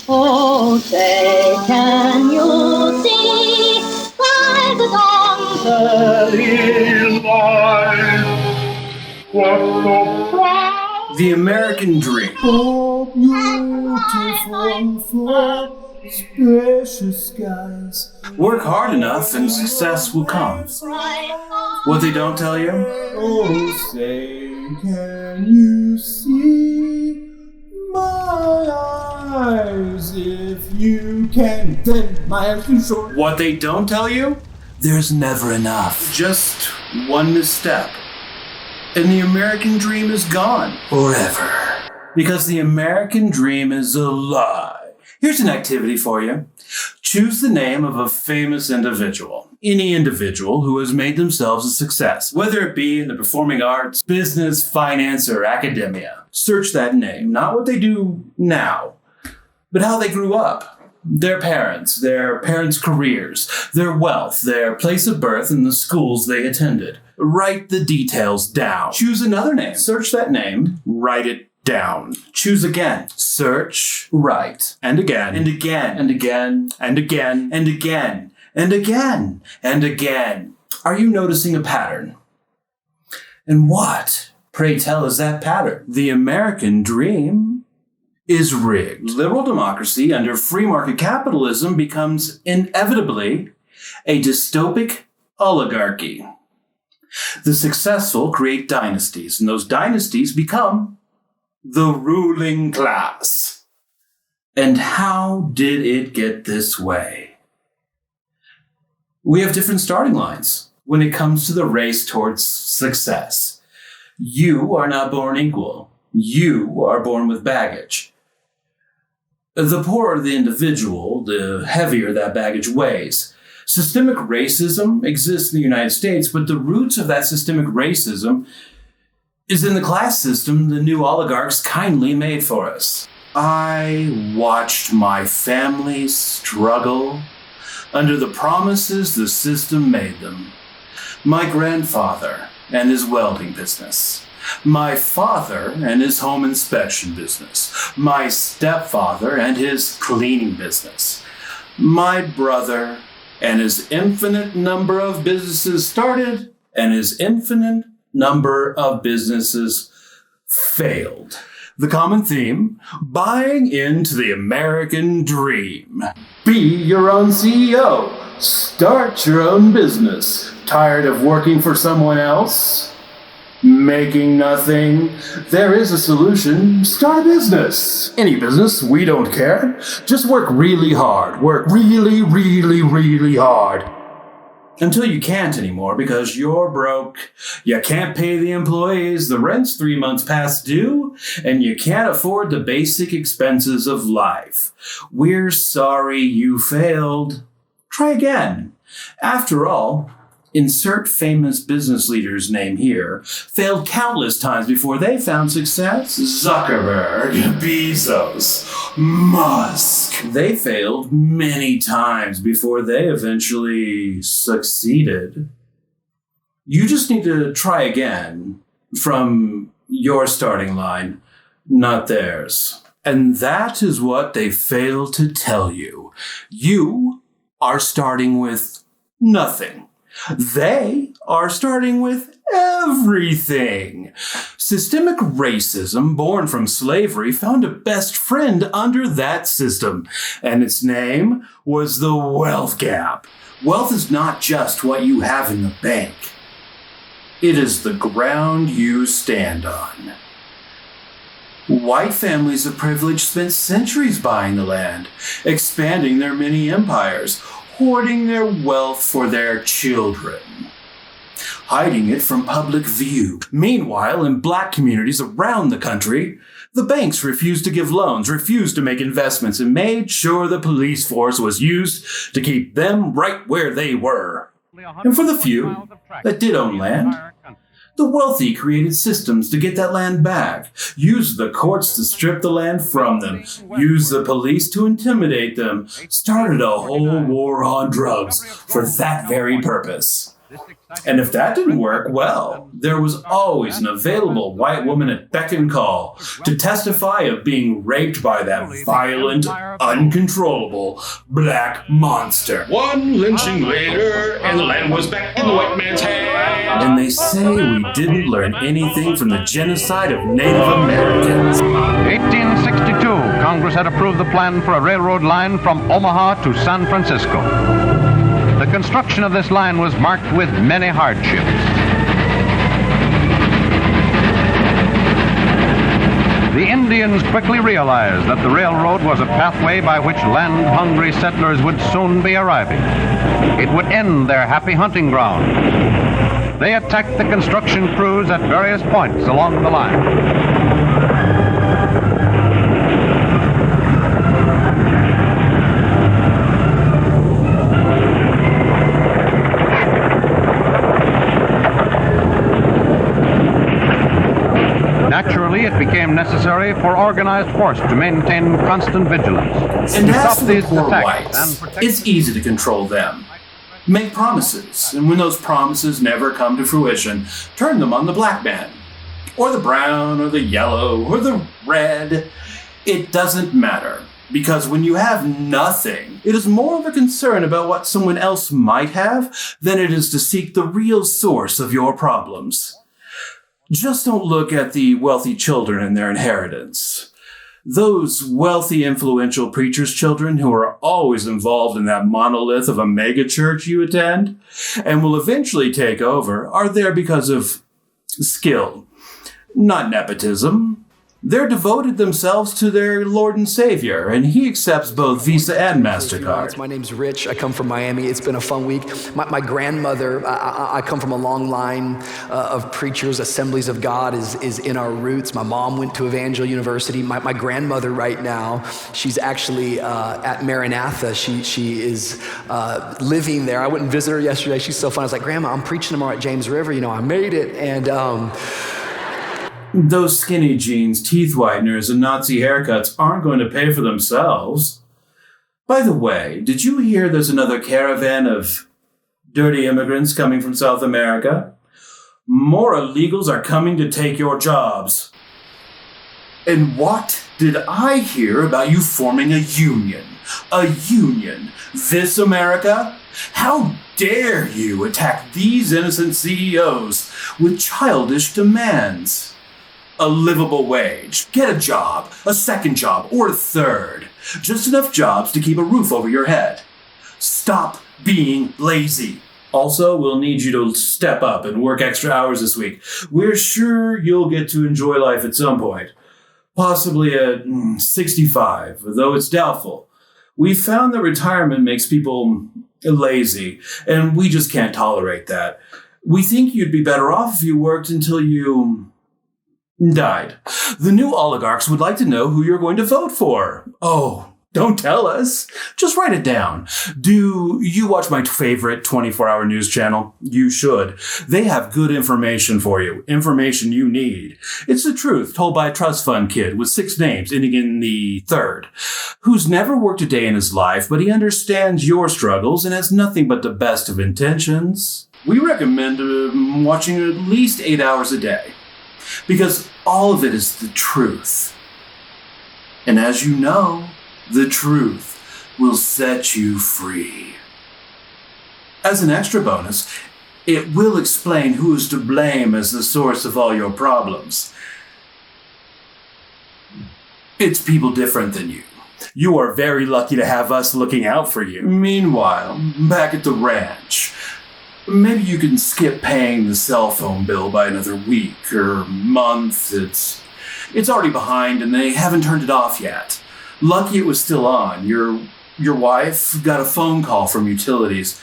Oh, say, can you see by the dawn's early light what so bright The American Dream. Oh, beautiful for spacious skies. Work hard enough and success will come. What they don't tell you? Oh, say, can you see my eyes? If you can, then my hands too short. What they don't tell you? There's never enough. Just one misstep, and the American dream is gone forever. Because the American dream is a lie. Here's an activity for you. Choose the name of a famous individual. Any individual who has made themselves a success, whether it be in the performing arts, business, finance, or academia. Search that name, not what they do now, but how they grew up. Their parents' careers, their wealth, their place of birth, and the schools they attended. Write the details down. Choose another name. Search that name. Write it down. Choose again. Search. Write. And again. And again. And again. And again. And again. And again. And again. Are you noticing a pattern? And what, pray tell, is that pattern? The American dream is rigged. Liberal democracy under free market capitalism becomes inevitably a dystopic oligarchy. The successful create dynasties, and those dynasties become the ruling class. And how did it get this way? We have different starting lines when it comes to the race towards success. You are not born equal. You are born with baggage. The poorer the individual, the heavier that baggage weighs. Systemic racism exists in the United States, but the roots of that systemic racism is in the class system the new oligarchs kindly made for us. I watched my family struggle under the promises the system made them. My grandfather and his welding business. My father and his home inspection business. My stepfather and his cleaning business. My brother and his infinite number of businesses started, and his infinite number of businesses failed. The common theme, buying into the American dream. Be your own CEO. Start your own business. Tired of working for someone else? Making nothing? There is a solution. Start a business. Any business, we don't care. Just work really hard. Work really, really, really hard. Until you can't anymore because you're broke, you can't pay the employees, the rent's 3 months past due, and you can't afford the basic expenses of life. We're sorry you failed. Try again. After all, insert famous business leader's name here, failed countless times before they found success. Zuckerberg, Bezos, Musk. They failed many times before they eventually succeeded. You just need to try again from your starting line, not theirs. And that is what they fail to tell you. You are starting with nothing. They are starting with everything. Systemic racism, born from slavery, found a best friend under that system, and its name was the wealth gap. Wealth is not just what you have in the bank. It is the ground you stand on. White families of privilege spent centuries buying the land, expanding their mini empires, hoarding their wealth for their children, hiding it from public view. Meanwhile, in black communities around the country, the banks refused to give loans, refused to make investments, and made sure the police force was used to keep them right where they were. And for the few that did own land, the wealthy created systems to get that land back, used the courts to strip the land from them, used the police to intimidate them, started a whole war on drugs for that very purpose. And if that didn't work, well, there was always an available white woman at beck and call to testify of being raped by that violent, uncontrollable black monster. One lynching later, and the land was back in the white man's hand. And they say we didn't learn anything from the genocide of Native Americans. 1862, Congress had approved the plan for a railroad line from Omaha to San Francisco. The construction of this line was marked with many hardships. The Indians quickly realized that the railroad was a pathway by which land-hungry settlers would soon be arriving. It would end their happy hunting ground. They attacked the construction crews at various points along the line. Naturally, it became necessary for organized force to maintain constant vigilance. And to as stop for the these poor attacks whites, and protect... it's easy to control them. Make promises, and when those promises never come to fruition, turn them on the black man, or the brown, or the yellow, or the red. It doesn't matter, because when you have nothing, it is more of a concern about what someone else might have than it is to seek the real source of your problems. Just don't look at the wealthy children and their inheritance. Those wealthy, influential preachers' children who are always involved in that monolith of a megachurch you attend and will eventually take over are there because of skill, not nepotism. They're devoted themselves to their Lord and Savior, and He accepts both Visa and MasterCard. My name's Rich. I come from Miami. It's been a fun week. My grandmother, I come from a long line of preachers. Assemblies of God is in our roots. My mom went to Evangel University. My grandmother right now, she's actually at Maranatha. She is living there. I went and visited her yesterday. She's so fun. I was like, Grandma, I'm preaching tomorrow at James River. You know, I made it. And those skinny jeans, teeth whiteners, and Nazi haircuts aren't going to pay for themselves. By the way, did you hear there's another caravan of dirty immigrants coming from South America? More illegals are coming to take your jobs. And what did I hear about you forming a union? A union? This America? How dare you attack these innocent CEOs with childish demands? A livable wage, get a job, a second job, or a third. Just enough jobs to keep a roof over your head. Stop being lazy. Also, we'll need you to step up and work extra hours this week. We're sure you'll get to enjoy life at some point. Possibly at 65, though it's doubtful. We found that retirement makes people lazy, and we just can't tolerate that. We think you'd be better off if you worked until you died. The new oligarchs would like to know who you're going to vote for. Oh, don't tell us. Just write it down. Do you watch my favorite 24-hour news channel? You should. They have good information for you. Information you need. It's the truth told by a trust fund kid with 6 names ending in the 3rd, who's never worked a day in his life, but he understands your struggles and has nothing but the best of intentions. We recommend watching at least 8 hours a day, because all of it is the truth. And as you know, the truth will set you free. As an extra bonus, it will explain who is to blame as the source of all your problems. It's people different than you. You are very lucky to have us looking out for you. Meanwhile, back at the ranch, maybe you can skip paying the cell phone bill by another week or month. It's already behind and they haven't turned it off yet. Lucky it was still on. Your wife got a phone call from utilities.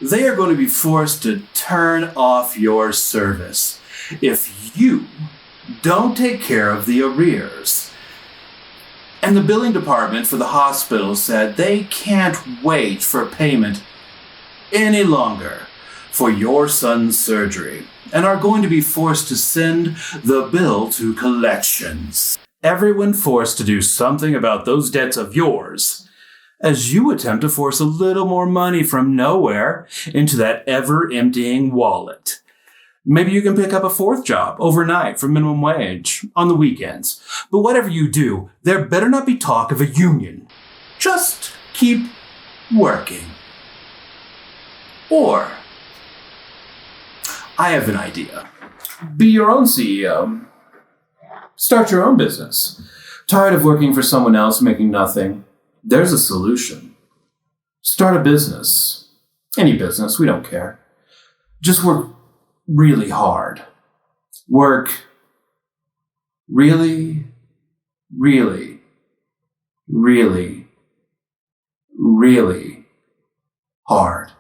They are going to be forced to turn off your service if you don't take care of the arrears. And the billing department for the hospital said they can't wait for payment any longer for your son's surgery and are going to be forced to send the bill to collections. Everyone forced to do something about those debts of yours. as you attempt to force a little more money from nowhere into that ever-emptying wallet. Maybe you can pick up a fourth job overnight for minimum wage on the weekends. But whatever you do, there better not be talk of a union. Just keep working. Or, I have an idea. Be your own CEO. Start your own business. Tired of working for someone else making nothing? There's a solution. Start a business. Any business, we don't care. Just work really hard. Work really, really, really, really hard.